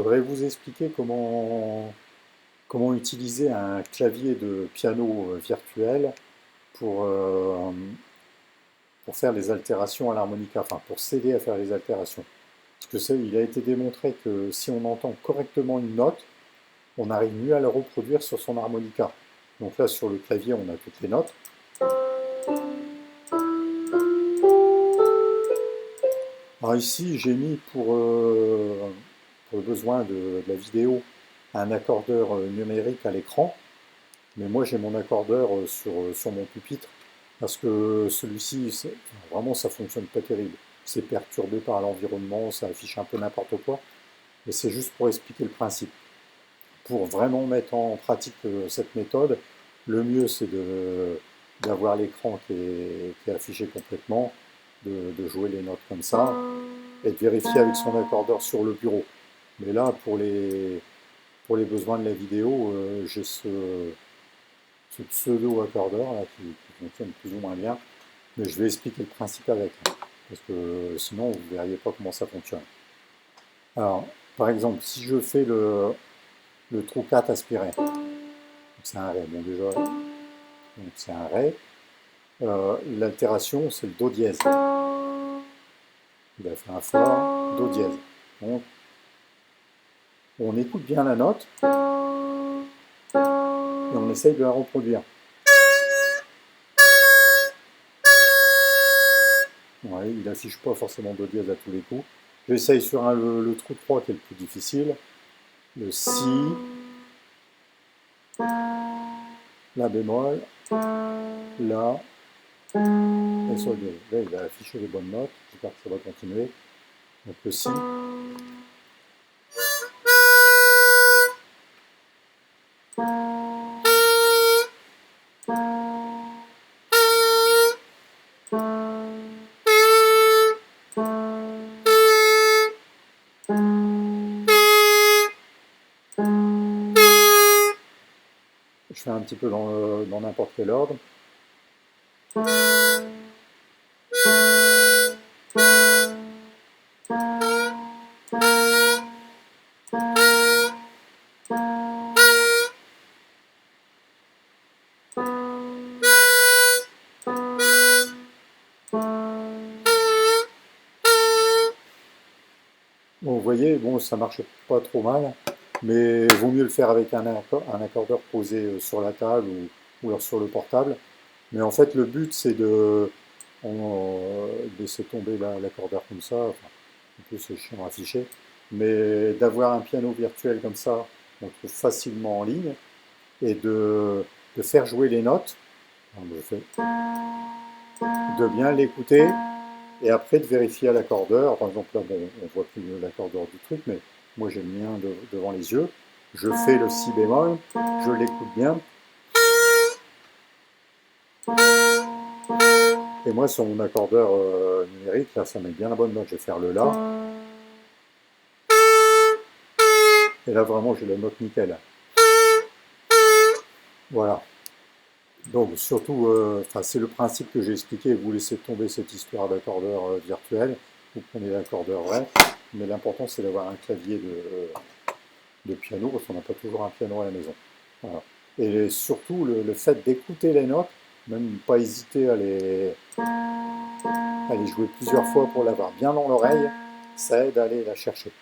voudrais vous expliquer comment utiliser un clavier de piano virtuel pour, euh, pour faire les altérations à l'harmonica, enfin pour s'aider à faire les altérations. Parce que il a été démontré que si on entend correctement une note, on arrive mieux à la reproduire sur son harmonica. Donc là, sur le clavier, on a toutes les notes. Alors ici, j'ai mis pour le besoin de la vidéo un accordeur numérique à l'écran. Mais moi, j'ai mon accordeur sur mon pupitre parce que celui-ci, vraiment, ça fonctionne pas terrible. C'est perturbé par l'environnement, ça affiche un peu n'importe quoi. Et c'est juste pour expliquer le principe. Pour vraiment mettre en pratique cette méthode, le mieux, c'est d'avoir l'écran qui est affiché complètement, de jouer les notes comme ça, et de vérifier avec son accordeur sur le bureau. Mais là, pour les besoins de la vidéo, j'ai ce pseudo-accordeur là, qui fonctionne plus ou moins bien. Mais je vais expliquer le principe avec, hein, parce que sinon vous ne verriez pas comment ça fonctionne. Alors, par exemple, si je fais le trou 4 aspiré, c'est un Ré, bon déjà, donc c'est un Ré. L'altération, c'est le Do dièse. Il a fait un Fa, Do dièse. Donc, on écoute bien la note et on essaye de la reproduire. Ouais, il n'affiche pas forcément Do dièse à tous les coups. J'essaye sur le trou 3 qui est le plus difficile. Le Si, La bémol, La, et Sol dièse. Là, il a affiché les bonnes notes. J'espère que ça va continuer. Donc le Si. Je fais un petit peu dans n'importe quel ordre. Bon, vous voyez, bon, ça marche pas trop mal, mais vaut mieux le faire avec un accordeur posé sur la table ou alors sur le portable. Mais en fait, le but, c'est de laisser tomber l'accordeur comme ça. Enfin, en plus, c'est chiant à afficher. Mais d'avoir un piano virtuel comme ça, on le trouve facilement en ligne, et de faire jouer les notes. Alors, je fais de bien l'écouter et après de vérifier à l'accordeur. Par exemple, là, bon, on voit plus l'accordeur du truc, mais moi j'ai le mien devant les yeux. Je fais le si bémol, je l'écoute bien. Et moi, sur mon accordeur numérique, là, ça met bien la bonne note. Je vais faire le la. Et là, vraiment, j'ai la note nickel. Voilà. Donc, surtout, c'est le principe que j'ai expliqué. Vous laissez tomber cette histoire d'accordeur virtuel. Vous prenez l'accordeur vrai. Mais l'important, c'est d'avoir un clavier de piano, parce qu'on n'a pas toujours un piano à la maison. Voilà. Et surtout, le fait d'écouter les notes, même pas hésiter à les jouer plusieurs fois pour l'avoir bien dans l'oreille, ça aide à aller la chercher.